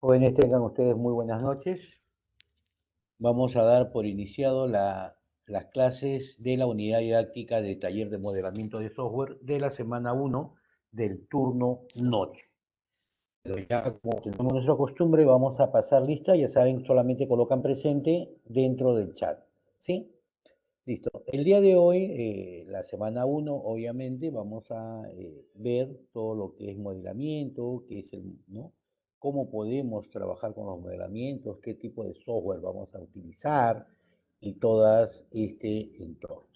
Jóvenes, tengan ustedes muy buenas noches. Vamos a dar por iniciado las clases de la unidad didáctica de taller de modelamiento de software de la semana 1 del turno noche. Pero ya como tenemos nuestra costumbre, vamos a pasar lista. Ya saben, solamente colocan presente dentro del chat. ¿Sí? Listo. El día de hoy, la semana 1, obviamente, vamos a ver todo lo que es modelamiento, qué es ¿no? Cómo podemos trabajar con los modelamientos, qué tipo de software vamos a utilizar y todas este entorno.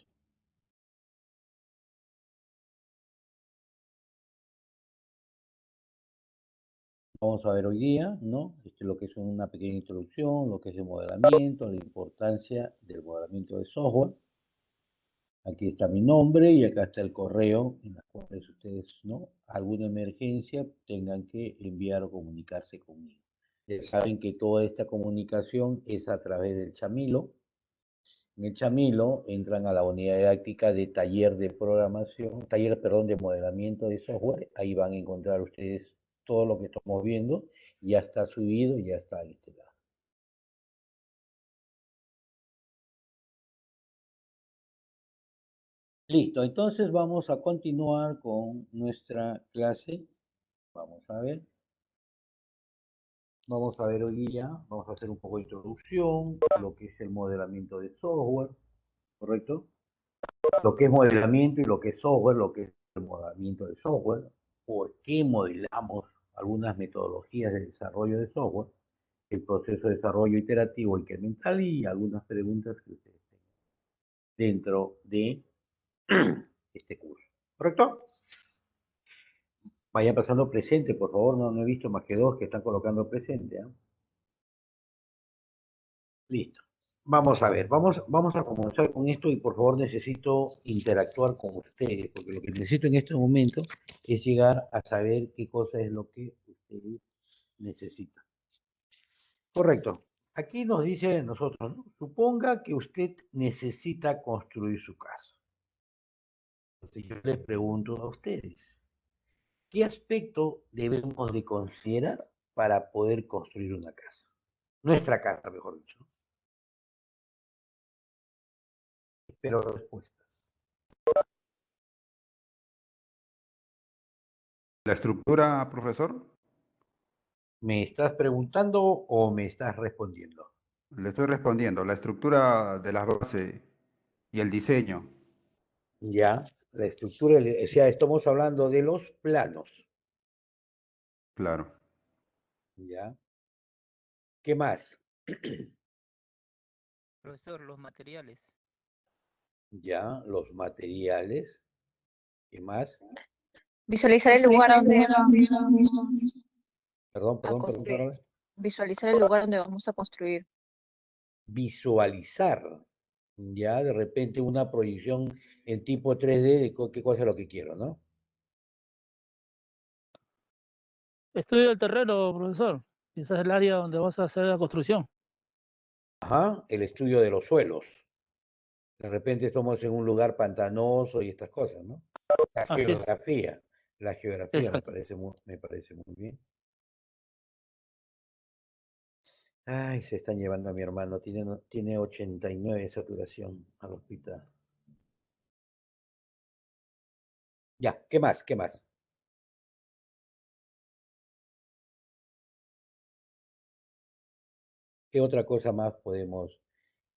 Vamos a ver hoy día, ¿no? Lo que es una pequeña introducción, lo que es el modelamiento, la importancia del modelamiento de software. Aquí está mi nombre y acá está el correo en el cual ustedes, ¿no? Alguna emergencia tengan que enviar o comunicarse conmigo. Ya saben que toda esta comunicación es a través del Chamilo. En el Chamilo entran a la unidad didáctica de taller de programación, taller, perdón, de modelamiento de software. Ahí van a encontrar ustedes todo lo que estamos viendo. Ya está subido, ya está en este lado. Listo, entonces vamos a continuar con nuestra clase. Vamos a ver. Vamos a ver hoy día, vamos a hacer un poco de introducción, lo que es el modelamiento de software, ¿correcto? Lo que es modelamiento y lo que es software, lo que es el modelamiento de software, por qué modelamos algunas metodologías de desarrollo de software, el proceso de desarrollo iterativo incremental y algunas preguntas que ustedes tengan dentro de este curso, ¿correcto? Vayan pasando presente, por favor, no he visto más que dos que están colocando presente, ¿eh? Listo. Vamos a ver, vamos a comenzar con esto y por favor necesito interactuar con ustedes, porque lo que necesito en este momento es llegar a saber qué cosa es lo que ustedes necesitan. Correcto. Aquí nos dice nosotros, ¿no? Suponga que usted necesita construir su casa. Entonces yo les pregunto a ustedes, ¿qué aspecto debemos de considerar para poder construir una casa? Nuestra casa, mejor dicho. Espero respuestas. La estructura, profesor, ¿Me estás preguntando o me estás respondiendo? le estoy respondiendo. La estructura de las bases y el diseño. Ya, la estructura, o sea, estamos hablando de los planos. Claro. Ya. ¿Qué más? Profesor, los materiales. Ya, los materiales. ¿Qué más? Visualizar el lugar donde Perdón, a perdón, perdón, construir. perdón. Visualizar el lugar donde vamos a construir. Visualizar. Ya, de repente una proyección en tipo 3D de qué cosa es lo que quiero, ¿no? Estudio del terreno, profesor. Esa es el área donde vas a hacer la construcción. Ajá, el estudio de los suelos. De repente estamos en un lugar pantanoso y estas cosas, ¿no? La Así es. geografía. La geografía Exacto. me parece muy bien. Ay, se están llevando a mi hermano. Tiene 89 de saturación al hospital. Ya, ¿qué más? ¿Qué más? ¿Qué otra cosa más podemos,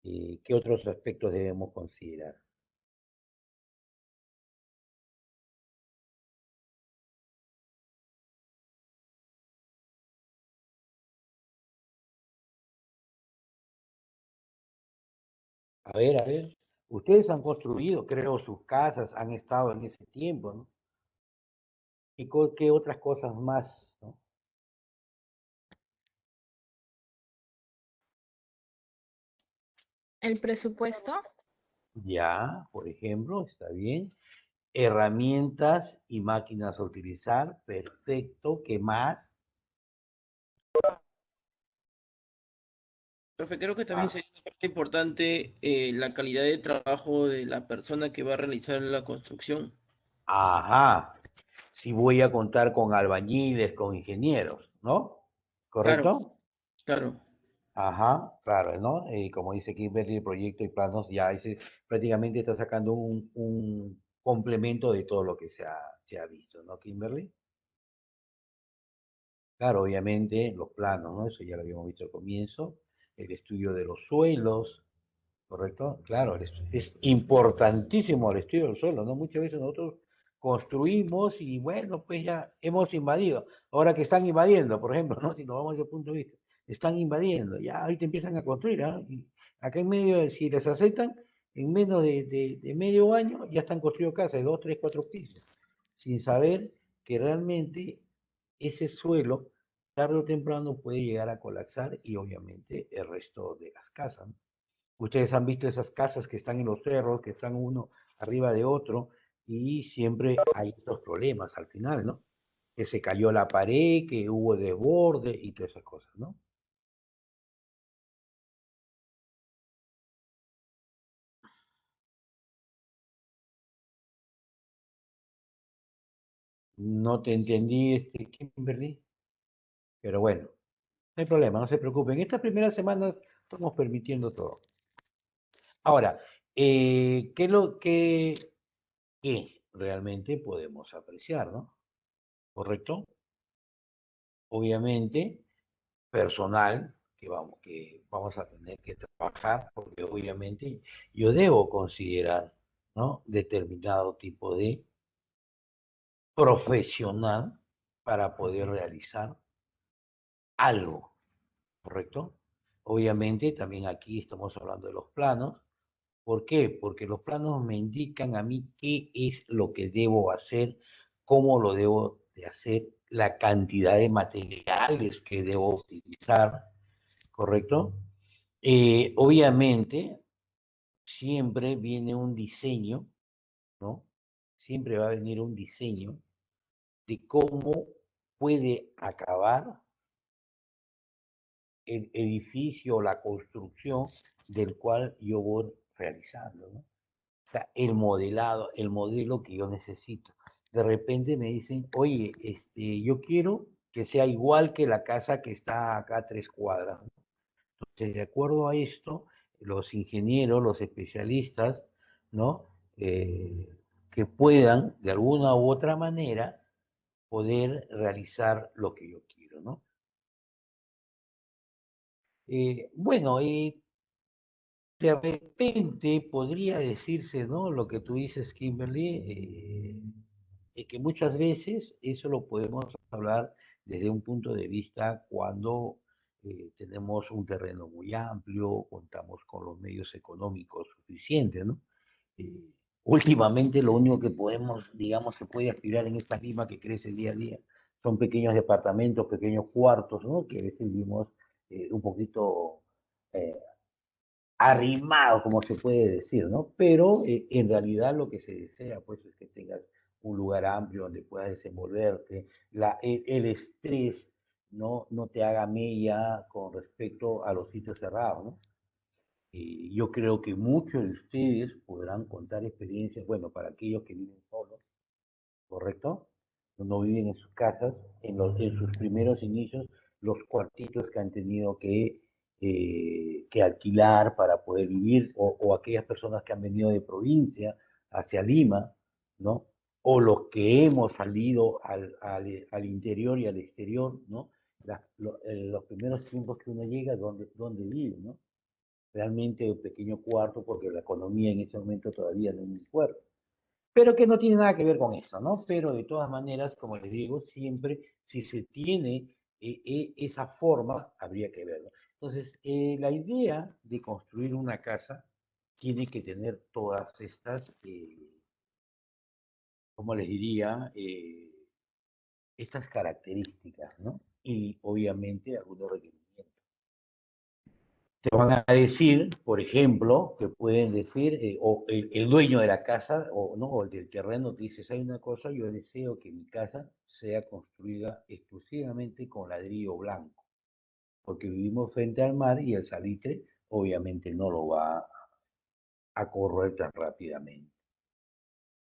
qué otros aspectos debemos considerar? A ver. Ustedes han construido, creo, sus casas, han estado en ese tiempo, ¿no? ¿Qué otras cosas más, ¿no? El presupuesto. Ya, por ejemplo, está bien. Herramientas y máquinas a utilizar, perfecto. ¿Qué más? Profe, creo que también sería una parte importante la calidad de trabajo de la persona que va a realizar la construcción. Ajá. Si voy a contar con albañiles, con ingenieros, ¿no? ¿correcto? Claro. Ajá, claro, ¿no? Como dice Kimberly, el proyecto y planos ya ese, prácticamente está sacando un complemento de todo lo que se ha visto, ¿no, Kimberly? Claro, obviamente los planos, ¿no? Eso ya lo habíamos visto al comienzo, el estudio de los suelos, ¿correcto? Claro, es importantísimo el estudio del suelo, ¿no? Muchas veces nosotros construimos y bueno, pues ya hemos invadido. Ahora que están invadiendo, por ejemplo, ¿no? Si nos vamos desde ese punto de vista, están invadiendo, ya ahorita empiezan a construir, ¿ah? Y acá en medio, si les aceptan, en menos de medio año ya están construidos casas de 2, 3, 4 pisos, sin saber que realmente ese suelo tarde o temprano puede llegar a colapsar y obviamente el resto de las casas, ¿no? Ustedes han visto esas casas que están en los cerros, que están uno arriba de otro, y siempre hay esos problemas al final, ¿no? Que se cayó la pared, que hubo desborde y todas esas cosas, ¿no? No te entendí, Kimberly, pero bueno, no hay problema, no se preocupen. Estas primeras semanas estamos permitiendo todo. Ahora, ¿qué es lo que realmente podemos apreciar, ¿no? ¿Correcto? Obviamente, personal que vamos a tener que trabajar, porque obviamente yo debo considerar, ¿no? Determinado tipo de profesional para poder realizar algo, ¿correcto? Obviamente también aquí estamos hablando de los planos. ¿Por qué? Porque los planos me indican a mí qué es lo que debo hacer, cómo lo debo de hacer, la cantidad de materiales que debo utilizar, ¿correcto? Obviamente, siempre viene un diseño, ¿no? Siempre va a venir un diseño de cómo puede acabar el edificio o la construcción del cual yo voy realizando, ¿no? O sea, el modelado, el modelo que yo necesito. De repente me dicen, oye, yo quiero que sea igual que la casa que está acá a 3 cuadras. Entonces, de acuerdo a esto, los ingenieros, los especialistas, ¿no? Que puedan, de alguna u otra manera, poder realizar lo que yo quiero, ¿no? Bueno, de repente podría decirse, ¿no? Lo que tú dices, Kimberly, que muchas veces eso lo podemos hablar desde un punto de vista cuando tenemos un terreno muy amplio, contamos con los medios económicos suficientes, ¿no? Eh, Últimamente lo único que podemos, digamos, se puede aspirar en esta Lima que crece día a día, son pequeños departamentos, pequeños cuartos, ¿no? Que a veces vivimos un poquito eh, arrimado, como se puede decir, ¿no? Pero en realidad lo que se desea, pues, es que tengas un lugar amplio donde puedas desenvolverte, el estrés no te haga mella con respecto a los sitios cerrados, ¿no? Y yo creo que muchos de ustedes podrán contar experiencias, bueno, para aquellos que viven solos, ¿correcto? No viven en sus casas, en sus primeros inicios, los cuartitos que han tenido que alquilar para poder vivir, o aquellas personas que han venido de provincia hacia Lima, ¿no? O los que hemos salido al interior y al exterior, ¿no? Los primeros tiempos que uno llega, donde vive, ¿no? Realmente un pequeño cuarto, porque la economía en ese momento todavía no es muy fuerte, pero que no tiene nada que ver con eso, ¿no? Pero de todas maneras, como les digo, siempre si se tiene esa forma, habría que verlo. Entonces, la idea de construir una casa tiene que tener todas estas, ¿cómo les diría? Estas características, ¿no? Y obviamente algunos requerimientos. Te van a decir, por ejemplo, que pueden decir, o el dueño de la casa o, ¿no? o el del terreno te dice, hay una cosa, yo deseo que mi casa sea construida exclusivamente con ladrillo blanco, porque vivimos frente al mar y el salitre obviamente no lo va a corroer tan rápidamente.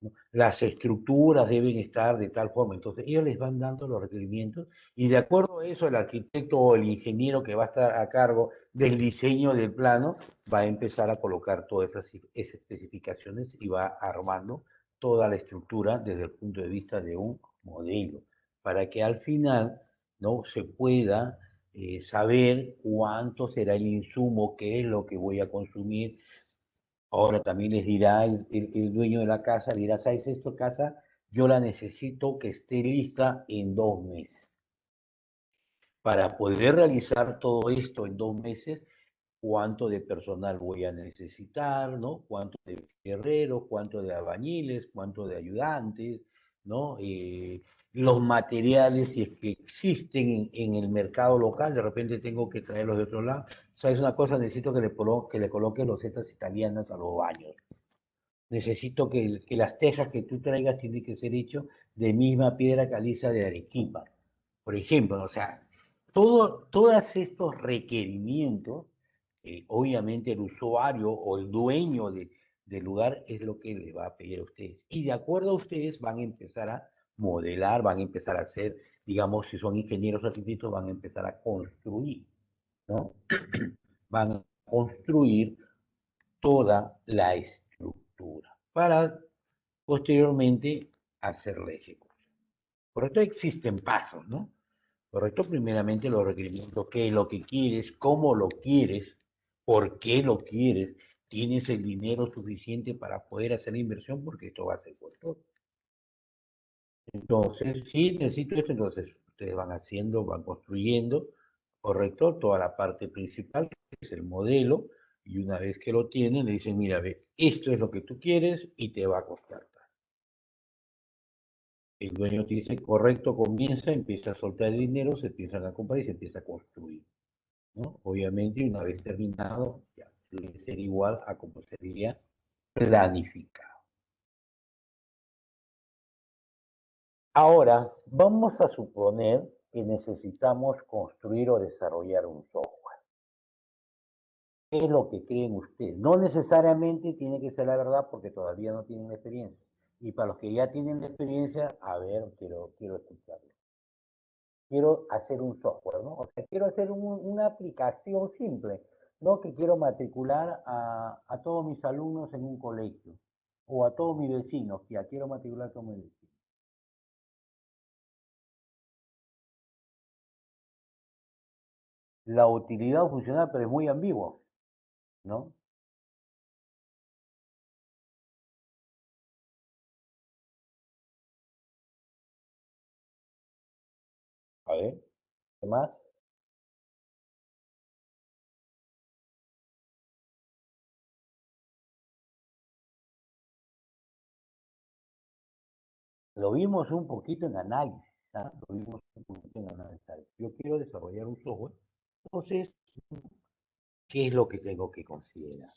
¿no? Las estructuras deben estar de tal forma. Entonces, ellos les van dando los requerimientos y de acuerdo a eso, el arquitecto o el ingeniero que va a estar a cargo del diseño del plano va a empezar a colocar todas esas especificaciones y va armando toda la estructura desde el punto de vista de un modelo, para que al final, ¿no?, se pueda saber cuánto será el insumo, qué es lo que voy a consumir. Ahora también les dirá el dueño de la casa, le dirá, ¿sabes esto, casa? Yo la necesito que esté lista en 2 meses. Para poder realizar todo esto en 2 meses, ¿cuánto de personal voy a necesitar, ¿no? ¿Cuánto de guerreros, cuánto de albañiles, cuánto de ayudantes, ¿no? Los materiales, si es que existen en el mercado local, de repente tengo que traerlos de otro lado. ¿Sabes una cosa? Necesito que le coloques losetas italianas a los baños. Necesito que las tejas que tú traigas tienen que ser hechas de misma piedra caliza de Arequipa, por ejemplo. O sea, todos estos requerimientos, obviamente el usuario o el dueño del lugar es lo que le va a pedir a ustedes. Y de acuerdo a ustedes van a empezar a modelar, van a empezar a hacer, digamos, si son ingenieros arquitectos, van a empezar a construir, ¿no? Van a construir toda la estructura para posteriormente hacer la ejecución. Correcto, existen pasos, ¿no? Correcto, primeramente los requerimientos, qué es lo que quieres, cómo lo quieres, por qué lo quieres, tienes el dinero suficiente para poder hacer la inversión, porque esto va a ser costoso. Entonces, sí, necesito esto, entonces ustedes van haciendo, van construyendo, correcto, toda la parte principal, que es el modelo, y una vez que lo tienen, le dicen, mira, ve, esto es lo que tú quieres y te va a costar tanto. El dueño te dice, correcto, comienza, empieza a soltar el dinero, se empiezan a comprar y se empieza a construir, ¿no? Obviamente, una vez terminado, ya debe ser igual a como sería planificado. Ahora, vamos a suponer que necesitamos construir o desarrollar un software. ¿Qué es lo que creen ustedes? No necesariamente tiene que ser la verdad porque todavía no tienen experiencia. Y para los que ya tienen experiencia, a ver, quiero escucharlo. Quiero hacer un software, ¿no? O sea, quiero hacer una aplicación simple, ¿no? Que quiero matricular a todos mis alumnos en un colegio o a todos mis vecinos, que ya quiero matricular a todos mis vecinos. La utilidad funcional, pero es muy ambiguo, ¿no? A ver, ¿qué más? Lo vimos un poquito en análisis, ¿ah? Lo vimos un poquito en análisis. Yo quiero desarrollar un software, entonces, ¿qué es lo que tengo que considerar?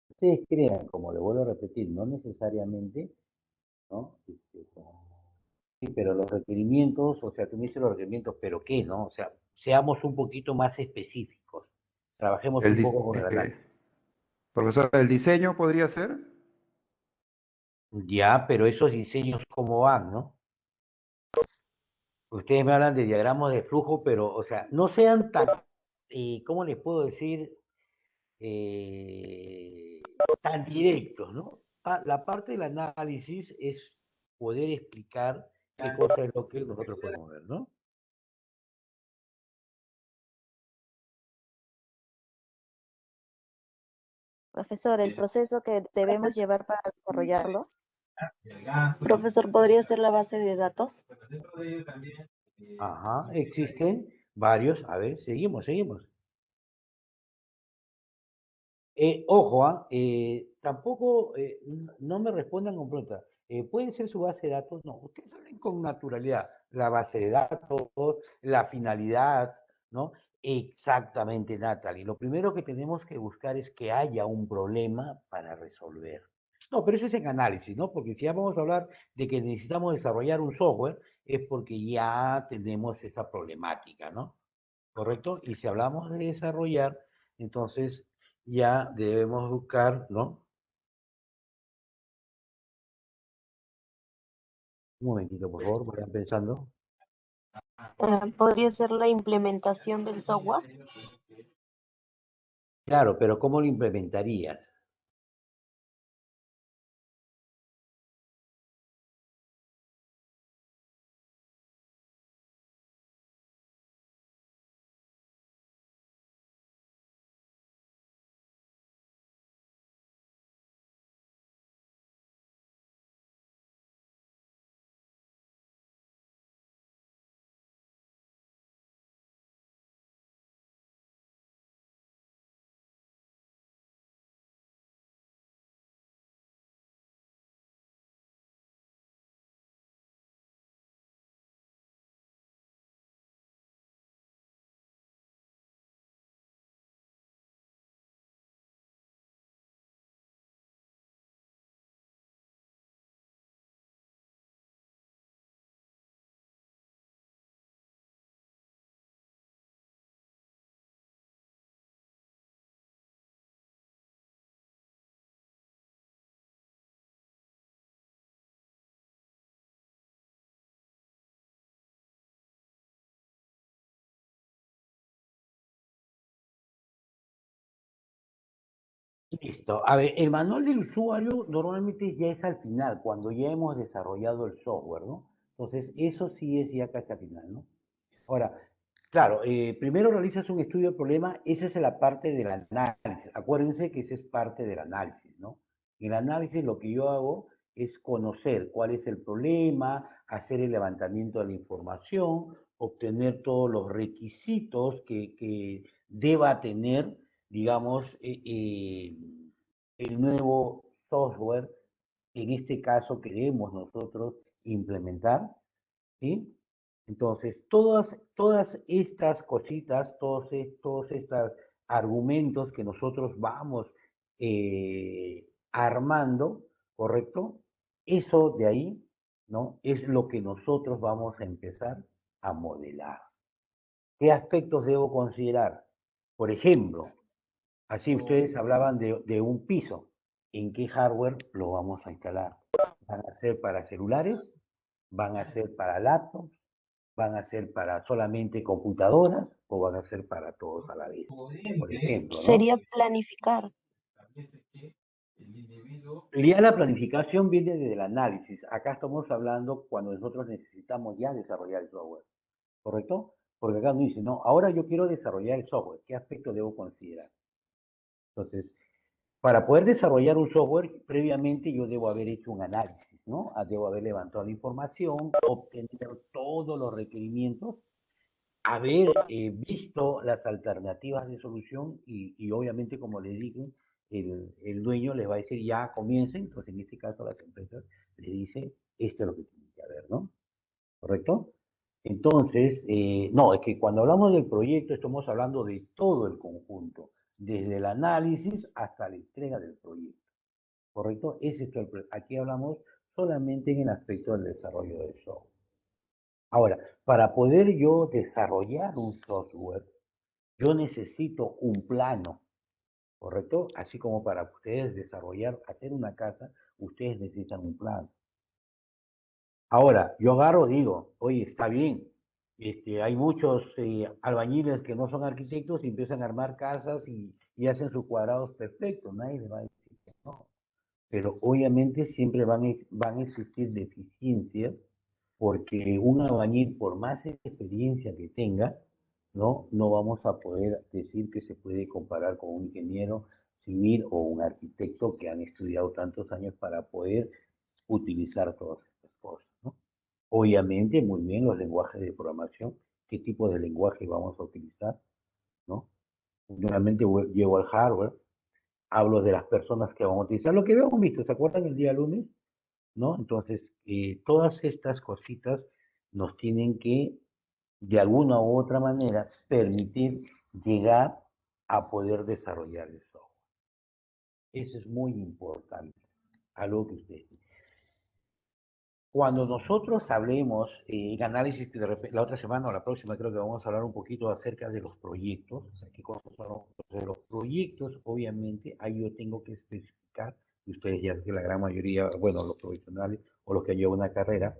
Ustedes crean, como le vuelvo a repetir, no necesariamente, ¿no? Sí, pero los requerimientos, o sea, tú me dices los requerimientos, pero ¿qué, no? O sea, seamos un poquito más específicos. Trabajemos El, un dis- poco con el análisis. profesor, ¿el diseño podría ser? Ya, pero esos diseños, ¿cómo van, no? Ustedes me hablan de diagramas de flujo, pero, o sea, no sean tan, ¿cómo les puedo decir? Eh, Tan directos, ¿no? La parte del análisis es poder explicar qué cosa es lo que nosotros podemos ver, ¿no? Profesor, el proceso que debemos llevar para desarrollarlo. Profesor, ¿podría ser la base de datos? Ajá, existen varios. A ver, seguimos. Ojo, tampoco no me respondan con pronta. ¿Puede ser su base de datos? No, ustedes hablen con naturalidad. La base de datos, la finalidad, ¿no? Exactamente, Natalie. Lo primero que tenemos que buscar es que haya un problema para resolver. No, pero eso es en análisis, ¿no? Porque si ya vamos a hablar de que necesitamos desarrollar un software, es porque ya tenemos esa problemática, ¿no? ¿Correcto? Y si hablamos de desarrollar, entonces ya debemos buscar, ¿no? Un momentito, por favor, vayan pensando. ¿Podría ser la implementación del software? Claro, pero ¿cómo lo implementarías? Listo. A ver, el manual del usuario normalmente ya es al final, cuando ya hemos desarrollado el software, ¿no? Entonces, eso sí es ya casi al final, ¿no? Ahora, claro, primero realizas un estudio del problema, esa es la parte del análisis. Acuérdense que esa es parte del análisis, ¿no? En el análisis lo que yo hago es conocer cuál es el problema, hacer el levantamiento de la información, obtener todos los requisitos que deba tener, digamos, el nuevo software que en este caso queremos nosotros implementar, ¿sí? Entonces, todas estas cositas, todos estos argumentos que nosotros vamos armando, ¿correcto? Eso de ahí, ¿no? Es lo que nosotros vamos a empezar a modelar. ¿Qué aspectos debo considerar? Por ejemplo, así ustedes hablaban de un piso. ¿En qué hardware lo vamos a instalar? ¿Van a ser para celulares? ¿Van a ser para laptops? ¿Van a ser para solamente computadoras o van a ser para todos a la vez? Por ejemplo, ¿no? Sería planificar. Ya la planificación viene desde el análisis. Acá estamos hablando cuando nosotros necesitamos ya desarrollar el software, ¿correcto? Porque acá nos dice, no, ahora yo quiero desarrollar el software. ¿Qué aspecto debo considerar? Entonces, para poder desarrollar un software, previamente yo debo haber hecho un análisis, ¿no? Debo haber levantado la información, obtener todos los requerimientos, haber visto las alternativas de solución y obviamente, como le dije, el dueño les va a decir ya comiencen, entonces en este caso las empresas le dicen esto es lo que tiene que haber, ¿no? ¿Correcto? Entonces, no, es que cuando hablamos del proyecto estamos hablando de todo el conjunto, desde el análisis hasta la entrega del proyecto, ¿correcto? Aquí hablamos solamente en el aspecto del desarrollo del software. Ahora, para poder yo desarrollar un software, yo necesito un plano, ¿correcto? Así como para ustedes desarrollar, hacer una casa, ustedes necesitan un plano. Ahora, yo agarro, digo, oye, está bien, hay muchos albañiles que no son arquitectos y empiezan a armar casas y hacen sus cuadrados perfectos, nadie les va a decir que no. Pero obviamente siempre van a existir deficiencias porque un albañil, por más experiencia que tenga, no vamos a poder decir que se puede comparar con un ingeniero civil o un arquitecto que han estudiado tantos años para poder utilizar todas estas cosas, ¿no? Obviamente, muy bien, los lenguajes de programación, qué tipo de lenguaje vamos a utilizar, ¿no? Nuevamente llego al hardware, hablo de las personas que vamos a utilizar, lo que habíamos visto, ¿se acuerdan el día lunes? ¿No? Entonces, todas estas cositas nos tienen que, de alguna u otra manera, permitir llegar a poder desarrollar el software. Eso es muy importante, algo que ustedes Cuando nosotros hablemos en análisis, que la otra semana o la próxima creo que vamos a hablar un poquito acerca de los proyectos, o sea, qué cosas son los proyectos, obviamente, ahí yo tengo que especificar, y ustedes ya que la gran mayoría, bueno, los profesionales o los que llevan una carrera,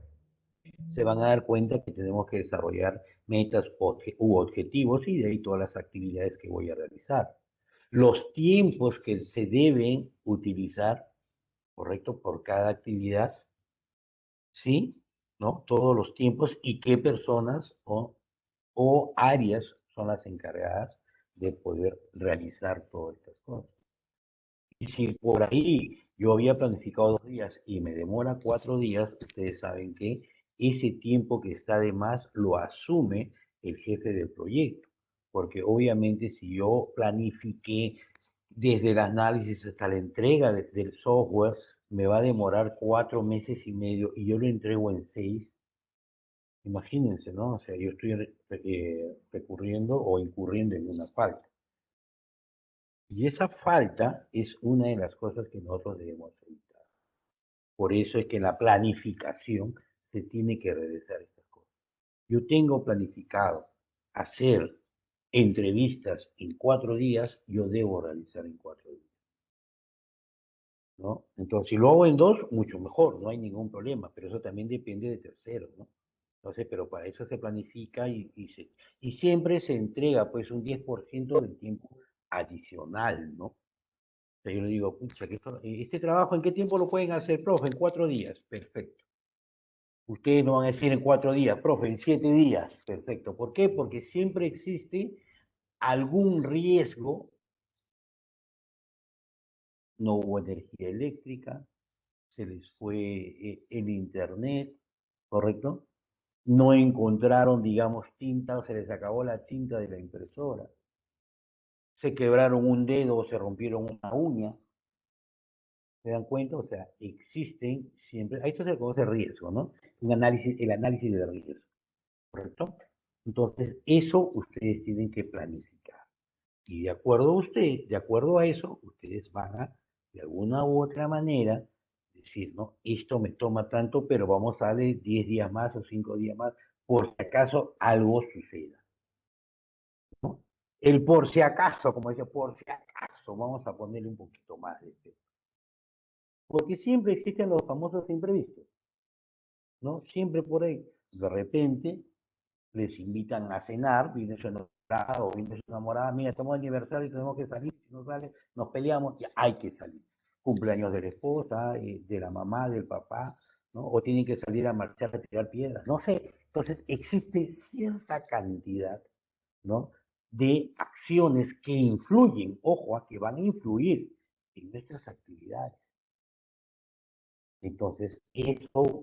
se van a dar cuenta que tenemos que desarrollar metas u objetivos y de ahí todas las actividades que voy a realizar. Los tiempos que se deben utilizar, correcto, por cada actividad, ¿sí? ¿No? Todos los tiempos y qué personas o áreas son las encargadas de poder realizar todas estas cosas. Y si por ahí yo había planificado 2 días y me demora 4 días, ustedes saben que ese tiempo que está de más lo asume el jefe del proyecto. Porque obviamente si yo planifiqué desde el análisis hasta la entrega del software, me va a demorar 4 meses y medio y yo lo entrego en 6. Imagínense, ¿no? O sea, yo estoy recurriendo o incurriendo en una falta. Y esa falta es una de las cosas que nosotros debemos evitar. Por eso es que en la planificación se tiene que realizar estas cosas. Yo tengo planificado hacer entrevistas en 4 días, yo debo realizar en 4 días, ¿no? Entonces, si lo hago en 2, mucho mejor, no hay ningún problema, pero eso también depende de terceros, ¿no? Entonces, pero para eso se planifica y siempre se entrega pues un 10% del tiempo adicional, ¿no? O sea, yo le digo, pucha, este trabajo, ¿en qué tiempo lo pueden hacer, profe? En 4 días, perfecto. Ustedes no van a decir en 4 días, profe, en 7 días, perfecto. ¿Por qué? Porque siempre existe algún riesgo. No hubo energía eléctrica, se les fue el internet, ¿correcto? No encontraron, digamos, tinta o se les acabó la tinta de la impresora. Se quebraron un dedo o se rompieron una uña. ¿Se dan cuenta? O sea, existen siempre, a esto se le conoce riesgo, ¿no? El análisis de riesgo, ¿correcto? Entonces, eso ustedes tienen que planificar. Y de acuerdo a eso, ustedes van a, de alguna u otra manera, decir, ¿no? Esto me toma tanto, pero vamos a darle 10 días más o 5 días más, por si acaso algo suceda, ¿no? El por si acaso, como dice, por si acaso, vamos a ponerle un poquito más de esto. Porque siempre existen los famosos imprevistos, ¿no? Siempre por ahí, de repente, les invitan a cenar, viene su enamorado o viene su enamorada, mira, estamos de aniversario y tenemos que salir, si no sale, nos peleamos, y hay que salir. Cumpleaños de la esposa, de la mamá, del papá, ¿no? O tienen que salir a marchar a tirar piedras, no sé. Entonces, existe cierta cantidad, ¿no? De acciones que influyen, ojo, a que van a influir en nuestras actividades. Entonces,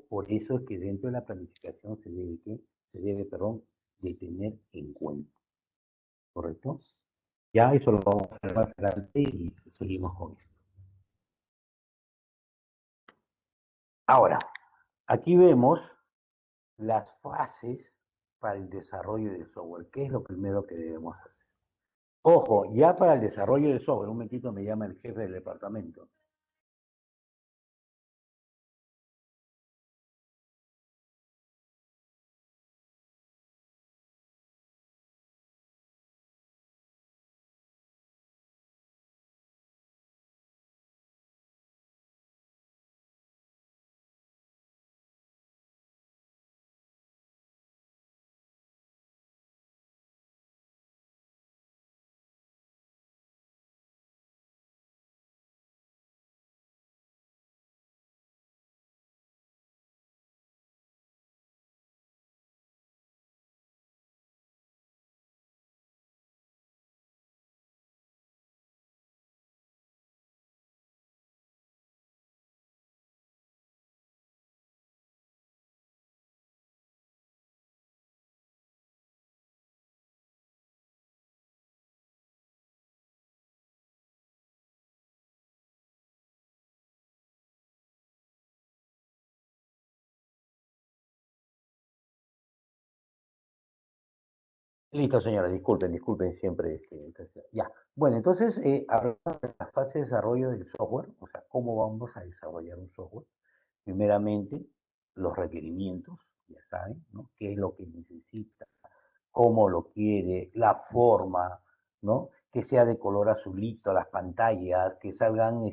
por eso es que dentro de la planificación se debe, perdón, de tener en cuenta, ¿correcto? Ya eso lo vamos a hacer más adelante y seguimos con esto. Ahora, aquí vemos las fases para el desarrollo de software. ¿Qué es lo primero que debemos hacer? Ojo, ya para el desarrollo de software, un momentito me llama el jefe del departamento. Listo, señora, disculpen siempre. Ya. Bueno, entonces, hablamos de la fase de desarrollo del software, o sea, cómo vamos a desarrollar un software. Primeramente, los requerimientos, ya saben, ¿no? Qué es lo que necesita, cómo lo quiere, la forma, ¿no? Que sea de color azulito las pantallas, que salgan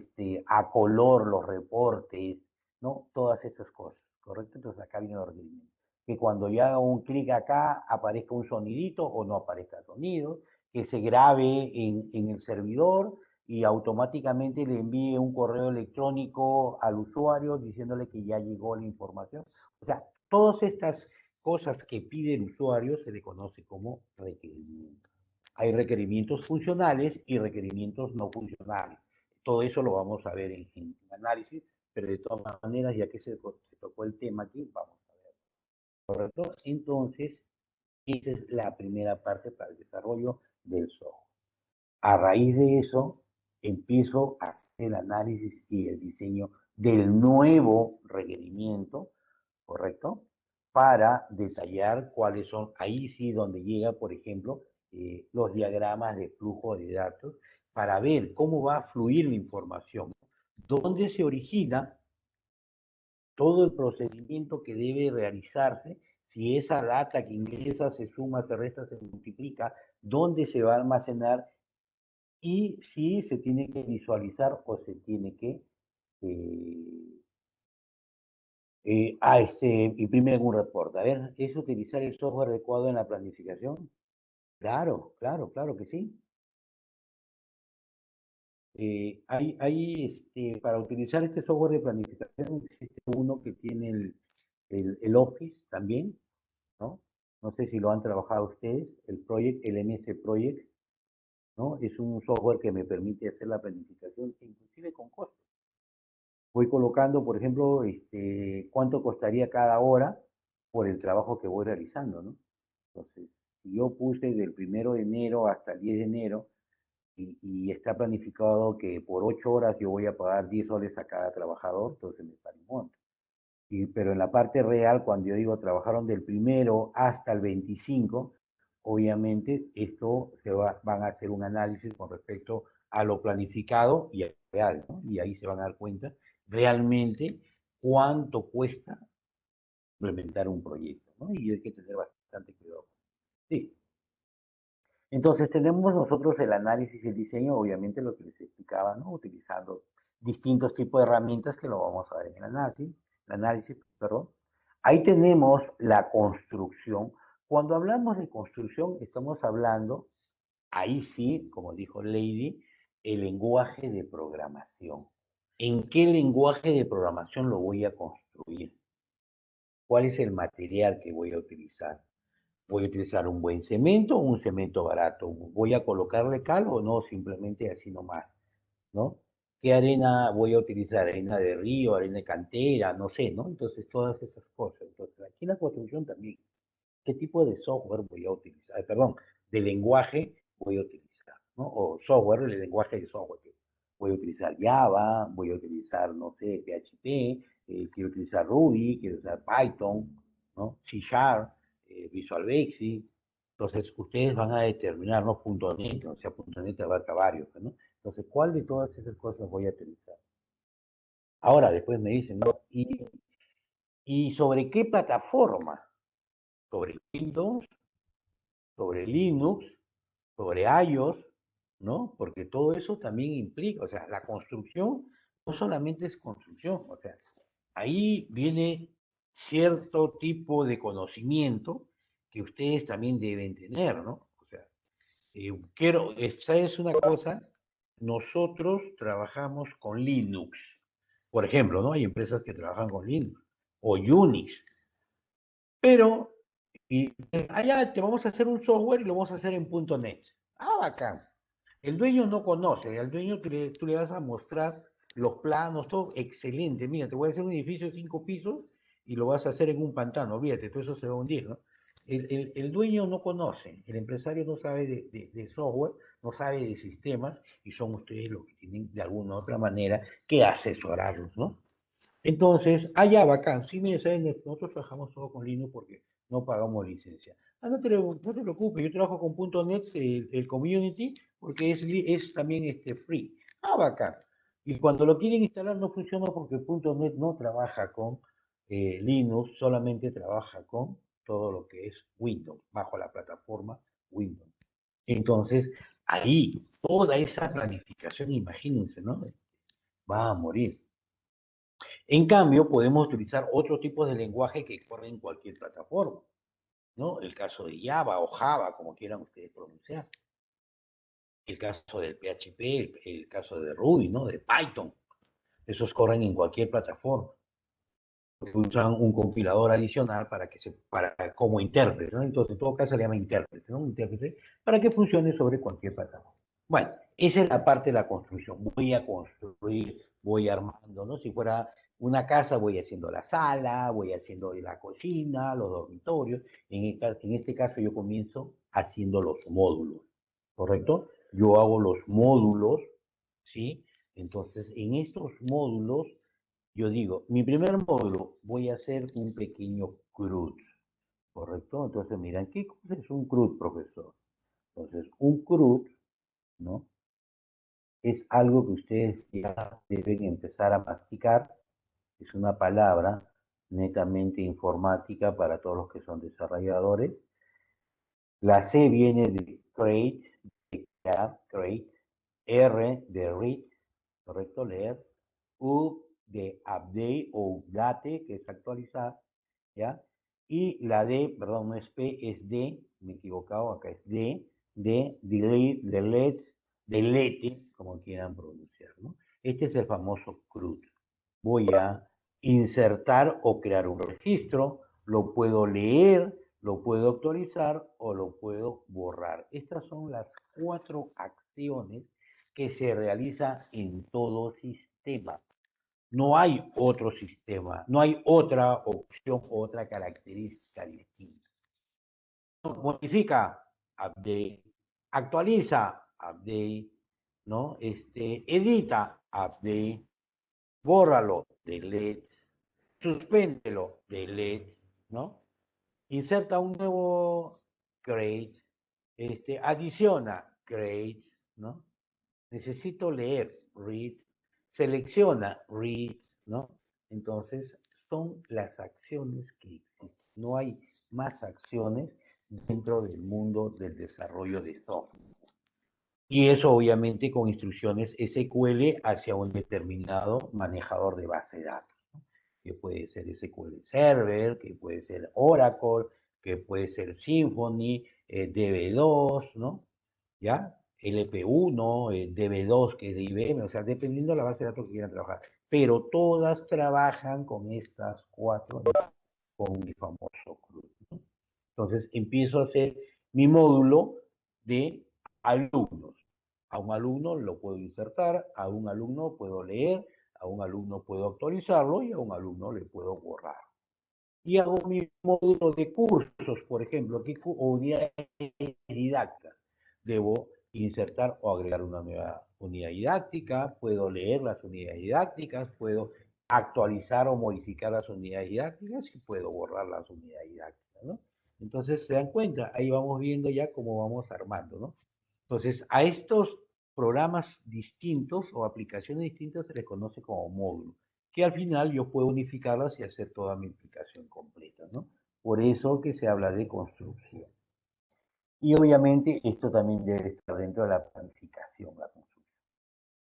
a color los reportes, ¿no? Todas esas cosas, ¿correcto? Entonces acá viene el requerimiento. Que cuando yo haga un clic acá aparezca un sonidito o no aparezca sonido, que se grabe en el servidor y automáticamente le envíe un correo electrónico al usuario diciéndole que ya llegó la información. O sea, todas estas cosas que pide el usuario se le conoce como requerimientos. Hay requerimientos funcionales y requerimientos no funcionales. Todo eso lo vamos a ver en análisis, pero de todas maneras, ya que se tocó el tema aquí, vamos a ver. ¿Correcto? Entonces, esa es la primera parte para el desarrollo del software. A raíz de eso, empiezo a hacer el análisis y el diseño del nuevo requerimiento, ¿correcto? Para detallar cuáles son, ahí sí donde llega, por ejemplo, los diagramas de flujo de datos, para ver cómo va a fluir la información, dónde se origina todo el procedimiento que debe realizarse, si esa data que ingresa se suma, se resta, se multiplica, dónde se va a almacenar y si se tiene que visualizar o se tiene que imprimir en un reporte. A ver, ¿es utilizar el software adecuado en la planificación? Claro, claro, claro que sí. Para utilizar este software de planificación existe uno que tiene el Office también, ¿no? No sé si lo han trabajado ustedes, el MS Project, ¿no? Es un software que me permite hacer la planificación, inclusive con costos. Voy colocando, por ejemplo, cuánto costaría cada hora por el trabajo que voy realizando, ¿no? Entonces, si yo puse del 1 de enero hasta el 10 de enero y está planificado que por 8 horas yo voy a pagar 10 soles a cada trabajador, entonces me sale un monto. Pero en la parte real, cuando yo digo trabajaron del 1 hasta el 25, obviamente esto van a hacer un análisis con respecto a lo planificado y al real, ¿no? Y ahí se van a dar cuenta realmente cuánto cuesta implementar un proyecto, ¿no? Y hay que tener bastante cuidado. Sí. Entonces tenemos nosotros el análisis y el diseño, obviamente lo que les explicaba, ¿no? Utilizando distintos tipos de herramientas que lo vamos a ver en el análisis, perdón. Ahí tenemos la construcción. Cuando hablamos de construcción, estamos hablando, ahí sí, como dijo Lady, el lenguaje de programación. ¿En qué lenguaje de programación lo voy a construir? ¿Cuál es el material que voy a utilizar? ¿Voy a utilizar un buen cemento o un cemento barato? ¿Voy a colocarle cal o no? Simplemente así nomás, ¿no? ¿Qué arena voy a utilizar? ¿Arena de río, arena de cantera? No sé, ¿no? Entonces, todas esas cosas. Entonces, aquí en la construcción también, ¿qué tipo de software voy a utilizar? Perdón, de lenguaje voy a utilizar, ¿no? O software, el lenguaje de software. Voy a utilizar Java, voy a utilizar, no sé, PHP, quiero utilizar Ruby, quiero usar Python, ¿no? C Sharp, Visual Basic. Entonces, ustedes van a determinar, ¿no? .NET, o sea, .NET abarca varios, ¿no? Entonces, ¿cuál de todas esas cosas voy a utilizar? Ahora, después me dicen, ¿no? ¿Y sobre qué plataforma? ¿Sobre Windows? ¿Sobre Linux? ¿Sobre iOS? ¿No? Porque todo eso también implica, o sea, la construcción no solamente es construcción, o sea, ahí viene cierto tipo de conocimiento que ustedes también deben tener, ¿no? O sea, esta es una cosa, nosotros trabajamos con Linux, por ejemplo, ¿no? Hay empresas que trabajan con Linux o Unix, pero allá te vamos a hacer un software y lo vamos a hacer en .NET. Ah, bacán. El dueño no conoce, al dueño tú le vas a mostrar los planos, todo excelente. Mira, te voy a hacer un edificio de 5 pisos y lo vas a hacer en un pantano, olvídate, todo eso se va a hundir, ¿no? El dueño no conoce, el empresario no sabe de software, no sabe de sistemas y son ustedes los que tienen de alguna u otra manera que asesorarlos, ¿no? Entonces, allá bacán, sí, mire, ¿saben? Nosotros trabajamos todo con Linux porque no pagamos licencia. Ah, no te preocupes, yo trabajo con .NET, el community, porque es también free. Ah, bacán. Y cuando lo quieren instalar no funciona porque .NET no trabaja con Linux solamente trabaja con todo lo que es Windows, bajo la plataforma Windows. Entonces, ahí, toda esa planificación, imagínense, ¿no? Va a morir. En cambio, podemos utilizar otro tipo de lenguaje que corre en cualquier plataforma, ¿no? El caso de Java o Java, como quieran ustedes pronunciar. El caso del PHP, el caso de Ruby, ¿no? De Python. Esos corren en cualquier plataforma. Usan un compilador adicional como intérprete, ¿no? Entonces, en todo caso se le llama intérprete, ¿no? Un intérprete para que funcione sobre cualquier plataforma. Bueno, esa es la parte de la construcción. Voy a construir, voy armando, ¿no? Si fuera una casa, voy haciendo la sala, voy haciendo la cocina, los dormitorios. En este caso, yo comienzo haciendo los módulos, ¿correcto? Yo hago los módulos, ¿sí? Entonces, en estos módulos, yo digo, mi primer módulo, voy a hacer un pequeño CRUD, ¿correcto? Entonces, miran, ¿qué cosa es un CRUD, profesor? Entonces, un CRUD, ¿no? Es algo que ustedes ya deben empezar a masticar. Es una palabra netamente informática para todos los que son desarrolladores. La C viene de create, de create, R de read, ¿correcto? Leer, U de update o update, que es actualizar, ¿ya? Y la D, perdón, no es P, es D, me he equivocado, acá es D, de delete, como quieran pronunciar, ¿no? Este es el famoso CRUD. Voy a insertar o crear un registro, lo puedo leer, lo puedo actualizar o lo puedo borrar. Estas son las 4 acciones que se realiza en todo sistema. No hay otro sistema, no hay otra opción, otra característica distinta. Modifica, update. Actualiza, update. ¿No? Edita, update. Bórralo, delete. Suspéndelo, delete. ¿No? Inserta un nuevo, create. Adiciona, create. ¿No? Necesito leer, read. Selecciona, read, ¿no? Entonces, son las acciones que existen. No hay más acciones dentro del mundo del desarrollo de software. Y eso obviamente con instrucciones SQL hacia un determinado manejador de base de datos, ¿no? Que puede ser SQL Server, que puede ser Oracle, que puede ser Symfony, DB2, ¿no? ¿Ya? LP1, DB2, que es de IBM, o sea, dependiendo de la base de datos que quieran trabajar. Pero todas trabajan con estas 4, con mi famoso CRUD, ¿no? Entonces, empiezo a hacer mi módulo de alumnos. A un alumno lo puedo insertar, a un alumno puedo leer, a un alumno puedo actualizarlo y a un alumno le puedo borrar. Y hago mi módulo de cursos, por ejemplo, o unidades didácticas. Debo insertar o agregar una nueva unidad didáctica, puedo leer las unidades didácticas, puedo actualizar o modificar las unidades didácticas y puedo borrar las unidades didácticas, ¿no? Entonces, se dan cuenta, ahí vamos viendo ya cómo vamos armando, ¿no? Entonces, a estos programas distintos o aplicaciones distintas se les conoce como módulos, que al final yo puedo unificarlas y hacer toda mi aplicación completa, ¿no? Por eso que se habla de construcción. Y obviamente esto también debe estar dentro de la planificación, la construcción.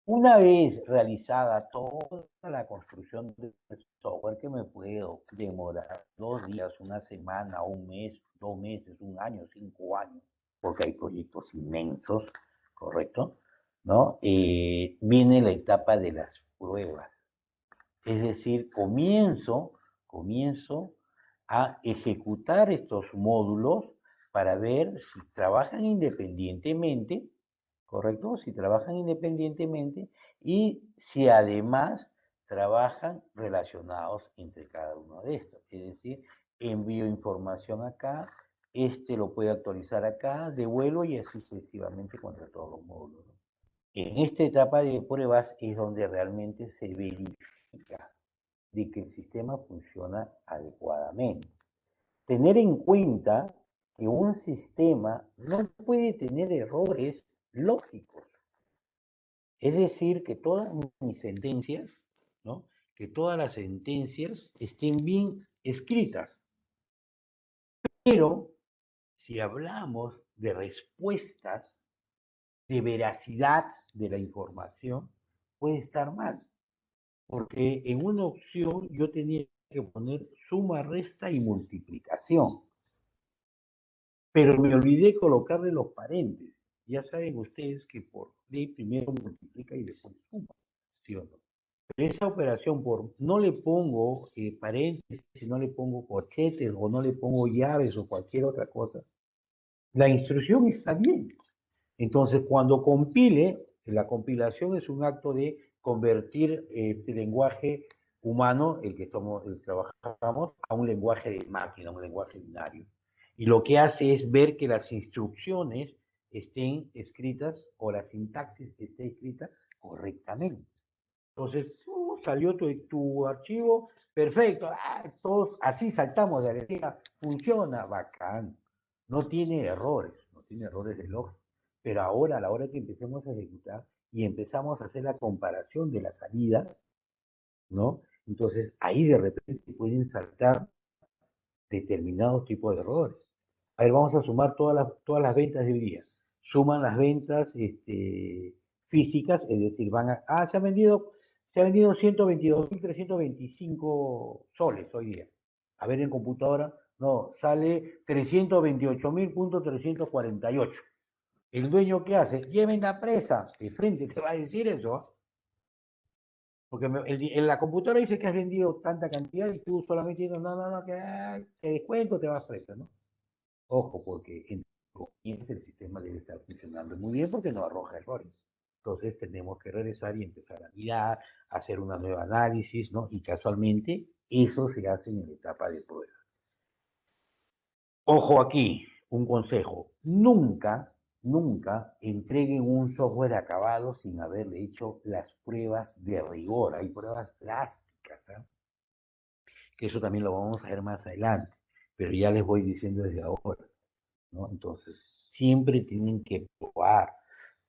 Una vez realizada toda la construcción del software, que me puedo demorar 2 días, una semana, un mes, 2 meses, un año, 5 años, porque hay proyectos inmensos, ¿correcto? ¿No? Viene la etapa de las pruebas. Es decir, comienzo a ejecutar estos módulos para ver si trabajan independientemente, ¿correcto? Si trabajan independientemente y si además trabajan relacionados entre cada uno de estos. Es decir, envío información acá, lo puede actualizar acá, devuelvo y así sucesivamente contra todos los módulos, ¿no? En esta etapa de pruebas es donde realmente se verifica de que el sistema funciona adecuadamente. Tener en cuenta que un sistema no puede tener errores lógicos. Es decir, que todas mis sentencias, ¿no?, que todas las sentencias estén bien escritas. Pero si hablamos de respuestas, de veracidad de la información, puede estar mal. Porque en una opción yo tenía que poner suma, resta y multiplicación. Pero me olvidé colocarle los paréntesis. Ya saben ustedes que por ley primero multiplica y después suma, ¿sí o no? Pero esa operación, no le pongo paréntesis, no le pongo corchetes o no le pongo llaves o cualquier otra cosa, la instrucción está bien. Entonces, cuando compile, la compilación es un acto de convertir este lenguaje humano, el que trabajamos, a un lenguaje de máquina, un lenguaje binario. Y lo que hace es ver que las instrucciones estén escritas o la sintaxis esté escrita correctamente. Entonces, salió tu archivo, perfecto, todos así saltamos de alegría, funciona, bacán, no tiene errores de lógica. Pero ahora, a la hora que empecemos a ejecutar y empezamos a hacer la comparación de las salidas, ¿no? Entonces, ahí de repente pueden saltar determinados tipos de errores. A ver, vamos a sumar todas las ventas de hoy día. Suman las ventas físicas, es decir, se ha vendido 122.325 soles hoy día. A ver, en computadora, no, sale 328.348. ¿El dueño qué hace? Lleven la presa. De frente te va a decir eso, ¿eh? Porque en la computadora dice que has vendido tanta cantidad y tú solamente dices, no, que descuento, te vas presa, ¿no? Ojo, porque el sistema debe estar funcionando muy bien porque no arroja errores. Entonces tenemos que regresar y empezar a mirar, hacer una nueva análisis, ¿no? Y casualmente eso se hace en la etapa de prueba. Ojo aquí, un consejo. Nunca entreguen un software acabado sin haberle hecho las pruebas de rigor. Hay pruebas drásticas, ¿eh? Que eso también lo vamos a ver más adelante, pero ya les voy diciendo desde ahora, ¿no? Entonces, siempre tienen que probar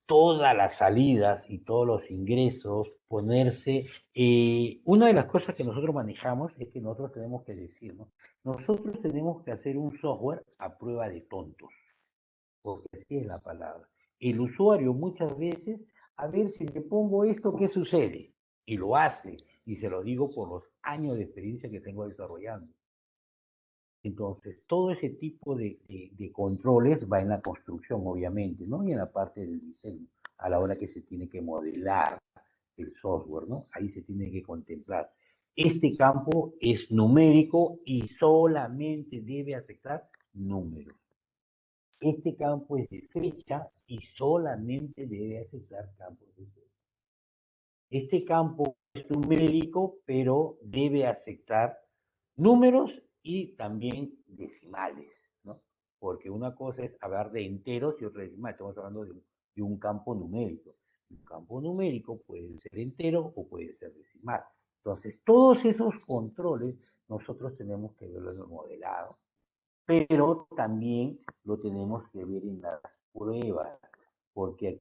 todas las salidas y todos los ingresos, ponerse... una de las cosas que nosotros manejamos es que nosotros tenemos que decir, ¿no? Nosotros tenemos que hacer un software a prueba de tontos, porque así es la palabra. El usuario muchas veces, a ver si le pongo esto, ¿qué sucede? Y lo hace, y se lo digo por los años de experiencia que tengo desarrollando. Entonces, todo ese tipo de controles va en la construcción, obviamente, ¿no? Y en la parte del diseño, a la hora que se tiene que modelar el software, ¿no? Ahí se tiene que contemplar. Este campo es numérico y solamente debe aceptar números. Este campo es de fecha y solamente debe aceptar campos de fecha. Este campo es numérico, pero debe aceptar números y también decimales, ¿no? Porque una cosa es hablar de enteros y otra de decimales. Estamos hablando de un campo numérico. Un campo numérico puede ser entero o puede ser decimal. Entonces, todos esos controles nosotros tenemos que verlo en el modelado, pero también lo tenemos que ver en las pruebas, porque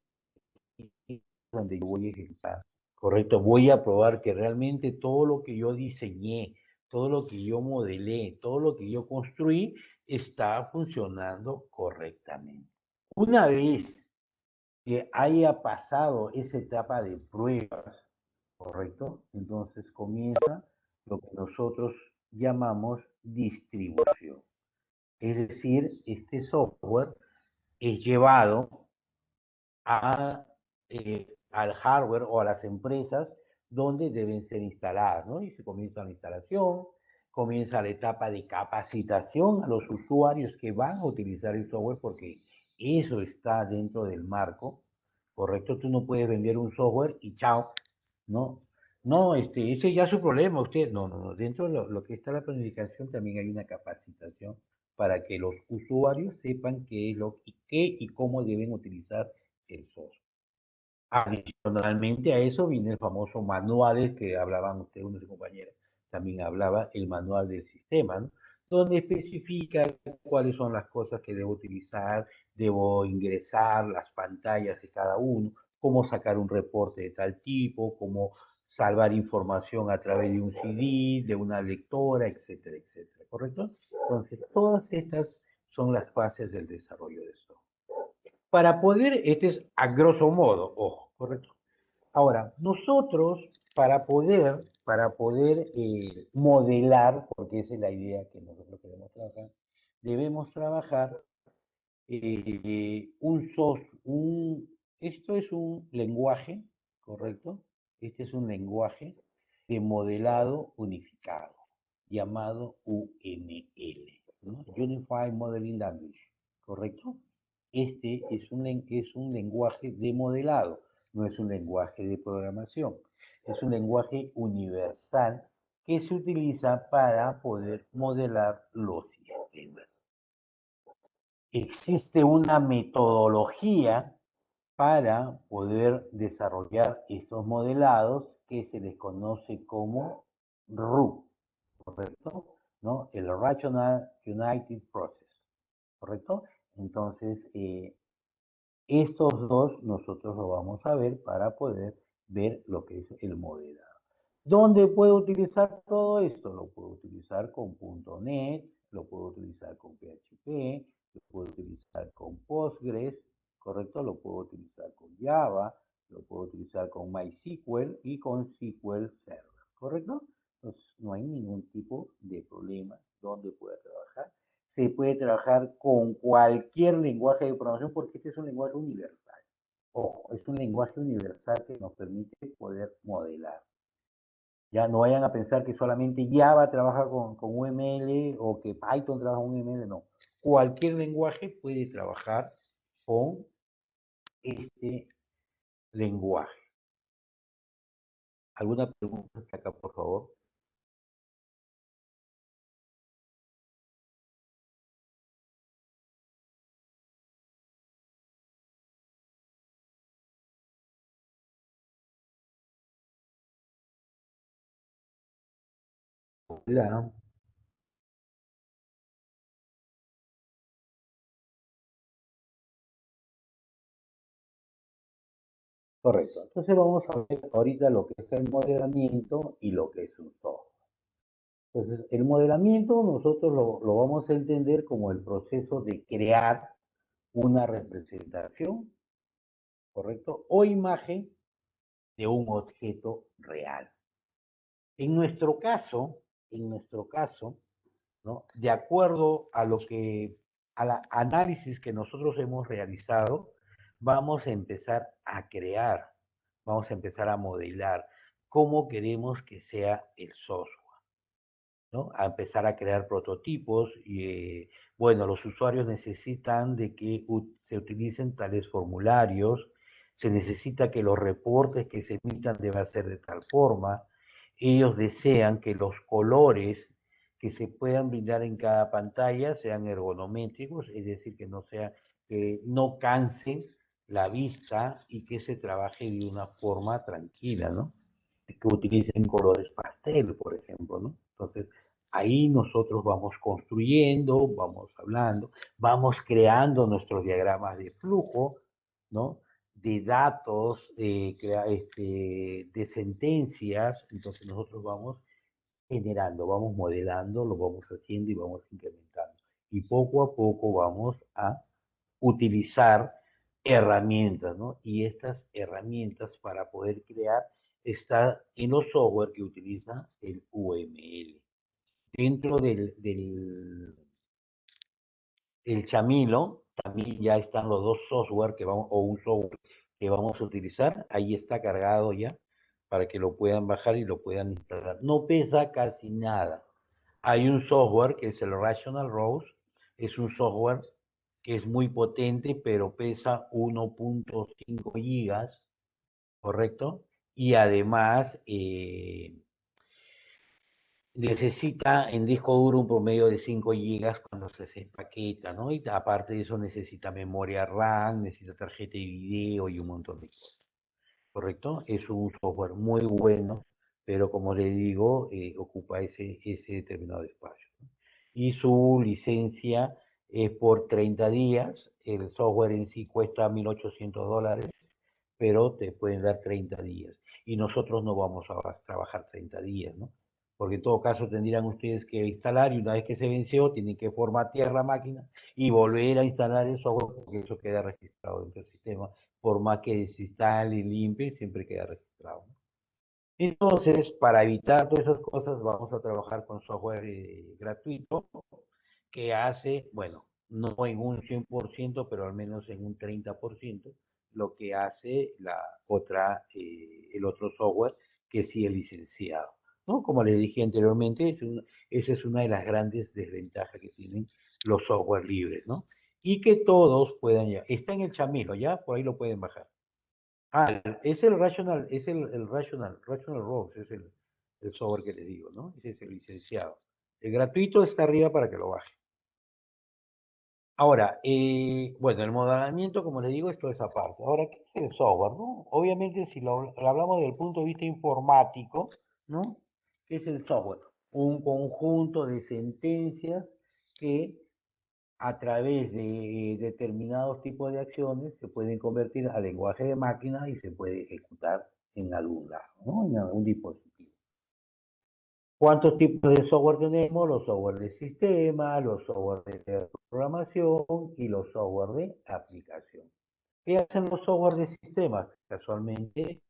aquí es donde yo voy a ejecutar. Correcto, voy a probar que realmente todo lo que yo diseñé, todo lo que yo modelé, todo lo que yo construí está funcionando correctamente. Una vez que haya pasado esa etapa de pruebas, correcto, entonces comienza lo que nosotros llamamos distribución. Es decir, este software es llevado al hardware o a las empresas donde deben ser instaladas, ¿no? Y se comienza la instalación, comienza la etapa de capacitación a los usuarios que van a utilizar el software, porque eso está dentro del marco, ¿correcto? Tú no puedes vender un software y chao, ¿no? No, ese ya es su problema, usted, no, dentro de lo que está la planificación también hay una capacitación para que los usuarios sepan qué es qué y cómo deben utilizar el software. Adicionalmente a eso viene el famoso manual que hablaban ustedes, unos compañeros, también hablaba el manual del sistema, ¿no? Donde especifica cuáles son las cosas que debo utilizar, debo ingresar las pantallas de cada uno, cómo sacar un reporte de tal tipo, cómo salvar información a través de un CD, de una lectora, etcétera, etcétera, ¿correcto? Entonces, todas estas son las fases del desarrollo de esto. Para poder, este es a grosso modo, ojo, ¿correcto? Ahora, nosotros, para poder modelar, porque esa es la idea que nosotros queremos trabajar, debemos trabajar esto es un lenguaje, ¿correcto? Este es un lenguaje de modelado unificado, llamado UML, ¿no? Unified Modeling Language, ¿correcto? Este es un lenguaje de modelado, no es un lenguaje de programación, es un lenguaje universal que se utiliza para poder modelar los sistemas. Existe una metodología para poder desarrollar estos modelados que se les conoce como RU, ¿correcto? ¿No? El Rational United Process, ¿correcto? Entonces, estos dos nosotros lo vamos a ver para poder ver lo que es el modelado. ¿Dónde puedo utilizar todo esto? Lo puedo utilizar con .NET, lo puedo utilizar con PHP, lo puedo utilizar con Postgres, ¿correcto? Lo puedo utilizar con Java, lo puedo utilizar con MySQL y con SQL Server, ¿correcto? Entonces, no hay ningún tipo de problema donde pueda trabajar. Se puede trabajar con cualquier lenguaje de programación porque este es un lenguaje universal. Ojo, es un lenguaje universal que nos permite poder modelar. Ya no vayan a pensar que solamente Java trabaja con UML o que Python trabaja con UML, no. Cualquier lenguaje puede trabajar con este lenguaje. ¿Alguna pregunta hasta acá, por favor? Hola. Correcto. Entonces vamos a ver ahorita lo que es el modelamiento y lo que es un software. Entonces, el modelamiento nosotros lo vamos a entender como el proceso de crear una representación, ¿correcto? O imagen de un objeto real. En nuestro caso, ¿no? De acuerdo a al análisis que nosotros hemos realizado, vamos a empezar a crear, vamos a empezar a modelar cómo queremos que sea el software, ¿no? A empezar a crear prototipos y, bueno, los usuarios necesitan de que se utilicen tales formularios, se necesita que los reportes que se emitan deban ser de tal forma, ellos desean que los colores que se puedan brindar en cada pantalla sean ergonométricos, es decir, que no cansen la vista y que se trabaje de una forma tranquila, ¿no? Que utilicen colores pastel, por ejemplo, ¿no? Entonces, ahí nosotros vamos construyendo, vamos hablando, vamos creando nuestros diagramas de flujo, ¿no? De datos, de sentencias, entonces nosotros vamos generando, vamos modelando, lo vamos haciendo y vamos incrementando. Y poco a poco vamos a utilizar herramientas, ¿no? Y estas herramientas para poder crear están en los software que utiliza el UML. Dentro el Chamilo también ya están los dos software que vamos, o un software que vamos a utilizar. Ahí está cargado ya para que lo puedan bajar y lo puedan instalar. No pesa casi nada. Hay un software que es el Rational Rose. Es un software que es muy potente, pero pesa 1.5 gigas, ¿correcto? Y además necesita en disco duro un promedio de 5 gigas cuando se empaqueta, ¿no? Y aparte de eso necesita memoria RAM, necesita tarjeta de video y un montón de cosas, ¿correcto? Es un software muy bueno, pero como le digo, ocupa ese determinado espacio, ¿no? Y su licencia es por 30 días, el software en sí cuesta $1.800, pero te pueden dar 30 días. y nosotros no vamos a trabajar 30 días, ¿no? Porque en todo caso tendrían ustedes que instalar y una vez que se venció tienen que formatear la máquina y volver a instalar el software porque eso queda registrado dentro del sistema. Por más que desinstale y limpie, siempre queda registrado, ¿no? Entonces, para evitar todas esas cosas, vamos a trabajar con software gratuito que hace, bueno, no en un 100%, pero al menos en un 30%, lo que hace el otro software que sí es licenciado, ¿no? Como les dije anteriormente, esa es una de las grandes desventajas que tienen los software libres, ¿no? Y que todos puedan ya. Está en el Chamilo, ¿ya? Por ahí lo pueden bajar. Es el Rational, Rational Rose, es el software que les digo, ¿no? Ese es el licenciado. El gratuito está arriba para que lo baje. Ahora, bueno, el modelamiento, como les digo, es toda esa parte. Ahora, ¿qué es el software, no? Obviamente, si lo hablamos desde el punto de vista informático, ¿no? ¿Qué es el software? Un conjunto de sentencias que a través de determinados tipos de acciones se pueden convertir a lenguaje de máquina y se puede ejecutar en algún lado, ¿no? En algún dispositivo. ¿Cuántos tipos de software tenemos? Los software de sistema, los software de programación y los software de aplicación. ¿Qué hacen los software de sistema? Casualmente,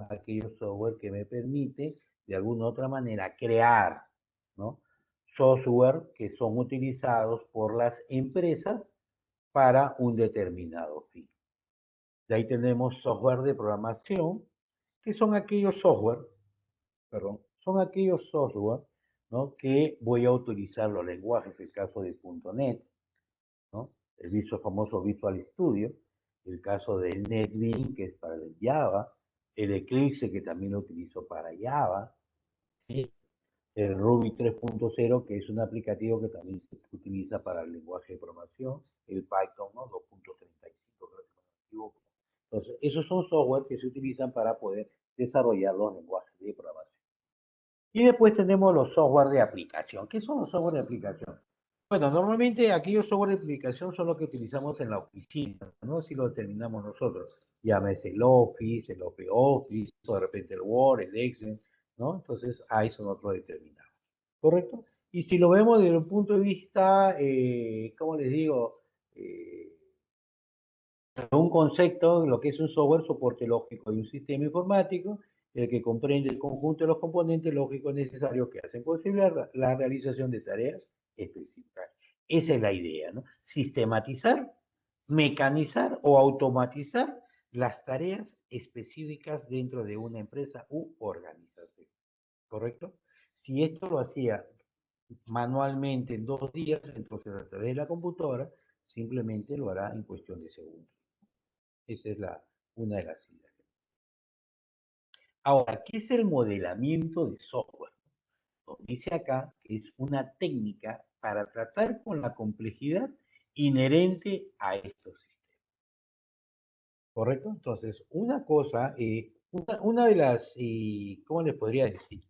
aquellos software que me permiten, de alguna u otra manera, crear, ¿no? Software que son utilizados por las empresas para un determinado fin. De ahí tenemos software de programación, que son aquellos software, son aquellos software, ¿no? Que voy a utilizar los lenguajes, el caso de .NET, ¿no? El famoso Visual Studio, el caso del NetBeans, que es para el Java, el Eclipse, que también lo utilizo para Java, ¿sí? El Ruby 3.0, que es un aplicativo que también se utiliza para el lenguaje de programación, el Python, ¿no? 2.35, creo que no me equivoco. Entonces, esos son software que se utilizan para poder desarrollar los lenguajes de programación. Y después tenemos los software de aplicación. ¿Qué son los software de aplicación? Bueno, normalmente aquellos software de aplicación son los que utilizamos en la oficina, ¿no? Si lo determinamos nosotros. Llámese el Office, el OpenOffice, o de repente el Word, el Excel, ¿no? Entonces, ahí son otros determinados. ¿Correcto? Y si lo vemos desde un punto de vista, ¿cómo les digo? Un concepto, lo que es un software, soporte lógico de un sistema informático, el que comprende el conjunto de los componentes lógicos necesarios que hacen posible la realización de tareas específicas. Esa es la idea, ¿no? Sistematizar, mecanizar o automatizar las tareas específicas dentro de una empresa u organización. ¿Correcto? Si esto lo hacía manualmente en 2 días, entonces a través de la computadora, simplemente lo hará en cuestión de segundos. Esa es una de las ideas. Ahora, ¿qué es el modelamiento de software? Nos dice acá que es una técnica para tratar con la complejidad inherente a estos sistemas. ¿Correcto? Entonces, una cosa, una de las, ¿cómo les podría decir?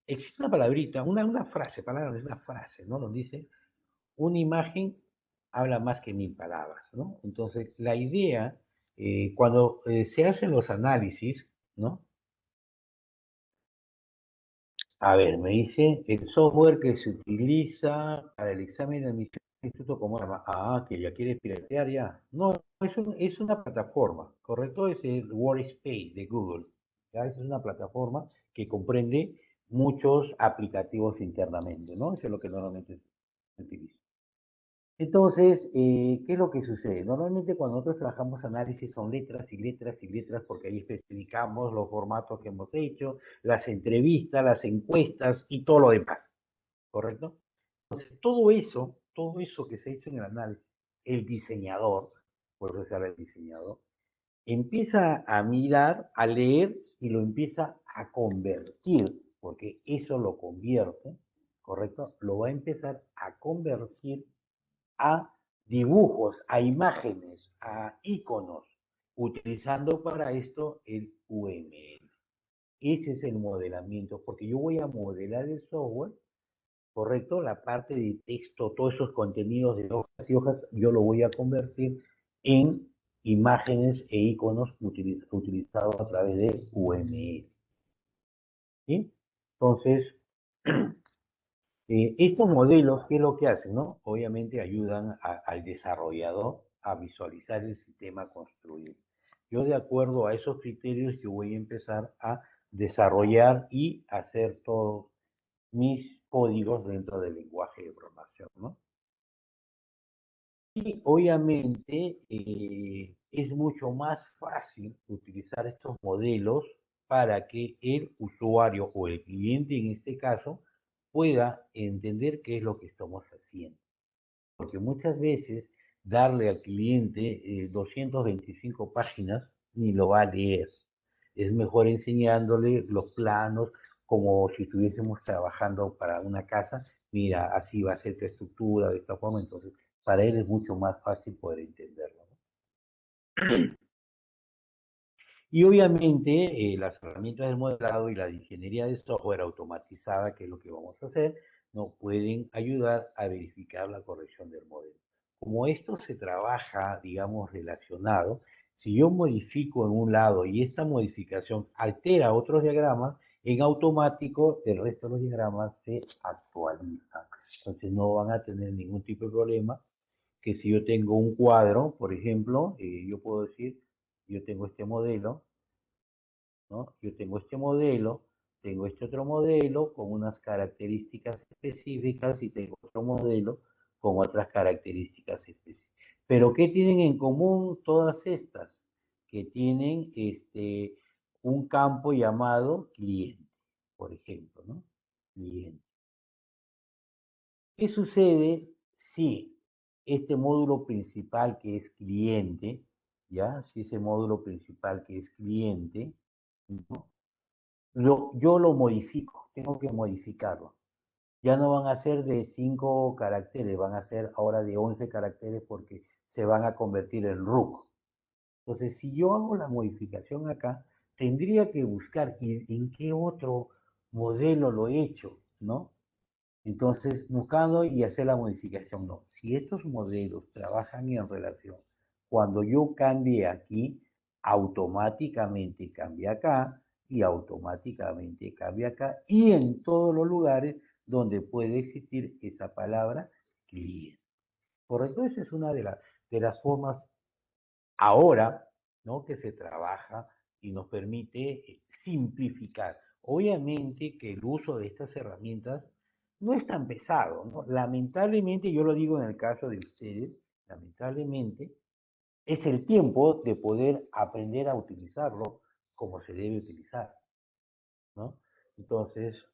Existe una palabrita, una frase, palabra es una frase, ¿no? Donde dice, una imagen habla más que 1000 palabras, ¿no? Entonces, la idea, cuando se hacen los análisis, ¿no? A ver, me dice el software que se utiliza para el examen de admisión al instituto como arma. Ah, que ya quieres piratear ya. No, es una plataforma, ¿correcto? Es el Workspace de Google. ¿Ya? Es una plataforma que comprende muchos aplicativos internamente, ¿no? Eso es lo que normalmente se utiliza. Entonces, ¿qué es lo que sucede? Normalmente cuando nosotros trabajamos análisis son letras y letras y letras porque ahí especificamos los formatos que hemos hecho, las entrevistas, las encuestas y todo lo demás, ¿correcto? Entonces, todo eso que se ha hecho en el análisis, el diseñador, por eso se habla del diseñador, empieza a mirar, a leer y lo empieza a convertir, porque eso lo convierte, ¿correcto? Lo va a empezar a convertir a dibujos, a imágenes, a iconos, utilizando para esto el UML. Ese es el modelamiento, porque yo voy a modelar el software, ¿correcto? La parte de texto, todos esos contenidos de hojas y hojas, yo lo voy a convertir en imágenes e iconos utilizados a través de UML. ¿Sí? Entonces, estos modelos, ¿qué es lo que hacen? ¿No? Obviamente ayudan al desarrollador a visualizar el sistema construido. Yo, de acuerdo a esos criterios, yo voy a empezar a desarrollar y hacer todos mis códigos dentro del lenguaje de programación, ¿no? Y obviamente es mucho más fácil utilizar estos modelos para que el usuario o el cliente en este caso pueda entender qué es lo que estamos haciendo. Porque muchas veces darle al cliente 225 páginas ni lo va a leer. Es mejor enseñándole los planos como si estuviésemos trabajando para una casa. Mira, así va a ser tu estructura, de esta forma. Entonces, para él es mucho más fácil poder entenderlo, ¿no? Y obviamente las herramientas del modelado y la de ingeniería de software automatizada, que es lo que vamos a hacer, nos pueden ayudar a verificar la corrección del modelo. Como esto se trabaja, digamos, relacionado, si yo modifico en un lado y esta modificación altera otros diagramas, en automático el resto de los diagramas se actualizan. Entonces no van a tener ningún tipo de problema que si yo tengo un cuadro, por ejemplo, yo puedo decir, yo tengo este modelo, ¿no? Yo tengo este modelo, tengo este otro modelo con unas características específicas y tengo otro modelo con otras características específicas. Pero ¿qué tienen en común todas estas? Que tienen un campo llamado cliente, por ejemplo, ¿no? Cliente. ¿Qué sucede si este módulo principal que es cliente, ¿ya? Si ese módulo principal que es cliente, ¿no? Yo lo modifico, tengo que modificarlo. Ya no van a ser de 5 caracteres, van a ser ahora de 11 caracteres porque se van a convertir en RUC. Entonces, si yo hago la modificación acá, tendría que buscar en qué otro modelo lo he hecho, ¿no? Entonces, buscando y hacer la modificación, no. Si estos modelos trabajan en relación, cuando yo cambie aquí, automáticamente cambia acá y automáticamente cambia acá y en todos los lugares donde puede existir esa palabra cliente. Correcto, esa es una de las formas ahora, ¿no? Que se trabaja y nos permite simplificar. Obviamente que el uso de estas herramientas no es tan pesado, ¿no? Lamentablemente, yo lo digo en el caso de ustedes, lamentablemente, es el tiempo de poder aprender a utilizarlo como se debe utilizar, ¿no? Entonces,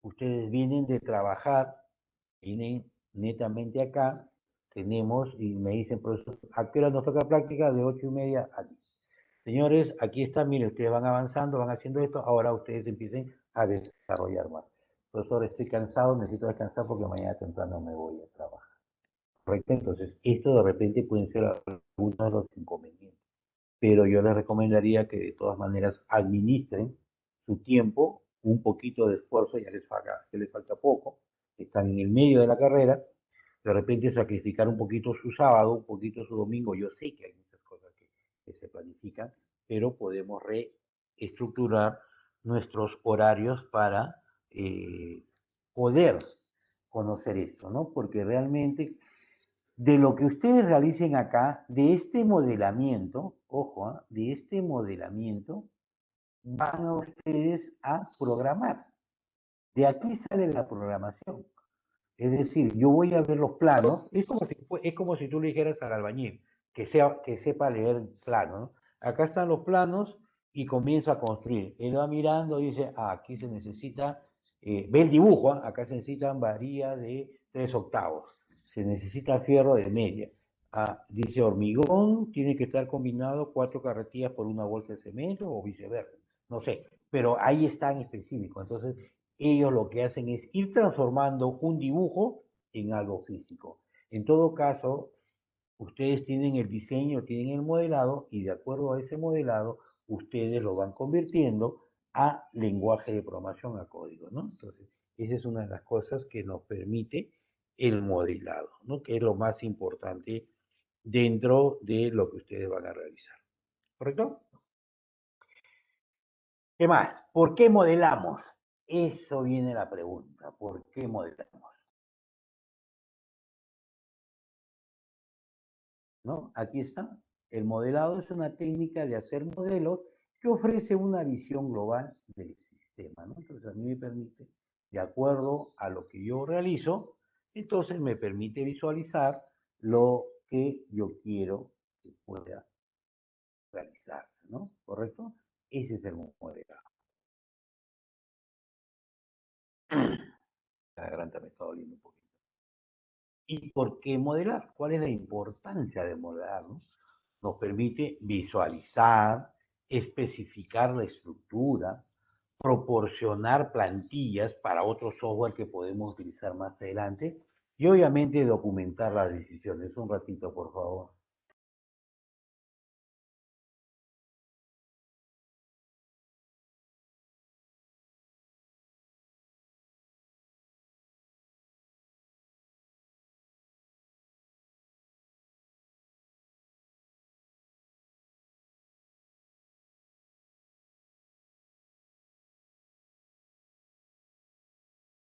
ustedes vienen de trabajar, vienen netamente acá, tenemos, y me dicen, profesor, ¿a qué hora nos toca práctica? De 8:30 a 10. Señores, aquí está, miren, ustedes van avanzando, van haciendo esto, ahora ustedes empiecen a desarrollar más. Profesor, estoy cansado, necesito descansar porque mañana temprano me voy a trabajar. ¿Correcto? Entonces, esto de repente pueden ser algunos de los inconvenientes. Pero yo les recomendaría que de todas maneras administren su tiempo, un poquito de esfuerzo, ya les falta poco, están en el medio de la carrera, de repente sacrificar un poquito su sábado, un poquito su domingo, yo sé que hay muchas cosas que se planifican, pero podemos reestructurar nuestros horarios para poder conocer esto, ¿no? Porque realmente de lo que ustedes realicen acá, de este modelamiento, ojo, de este modelamiento, van a ustedes a programar. De aquí sale la programación. Es decir, yo voy a ver los planos, es como si tú le dijeras al albañil que sepa leer el plano, ¿no? Acá están los planos y comienza a construir. Él va mirando y dice, aquí se necesita, ve el dibujo, acá se necesitan varillas de 3/8, se necesita fierro de media. Dice hormigón, tiene que estar combinado 4 carretillas por una bolsa de cemento o viceversa, no sé, pero ahí está en específico. Entonces, ellos lo que hacen es ir transformando un dibujo en algo físico. En todo caso, ustedes tienen el diseño, tienen el modelado y de acuerdo a ese modelado, ustedes lo van convirtiendo a lenguaje de programación, a código, ¿no? Entonces, esa es una de las cosas que nos permite el modelado, ¿no? Que es lo más importante dentro de lo que ustedes van a realizar. ¿Correcto? ¿Qué más? ¿Por qué modelamos? Eso viene la pregunta. ¿Por qué modelamos? ¿No? Aquí está. El modelado es una técnica de hacer modelos que ofrece una visión global del sistema, ¿no? Entonces a mí me permite, de acuerdo a lo que yo realizo, entonces me permite visualizar lo que yo quiero que pueda realizar, ¿no? ¿Correcto? Ese es el modelado. La garganta me está doliendo un poquito. ¿Y por qué modelar? ¿Cuál es la importancia de modelar, no? Nos permite visualizar, especificar la estructura, proporcionar plantillas para otro software que podemos utilizar más adelante y obviamente documentar las decisiones. Un ratito, por favor.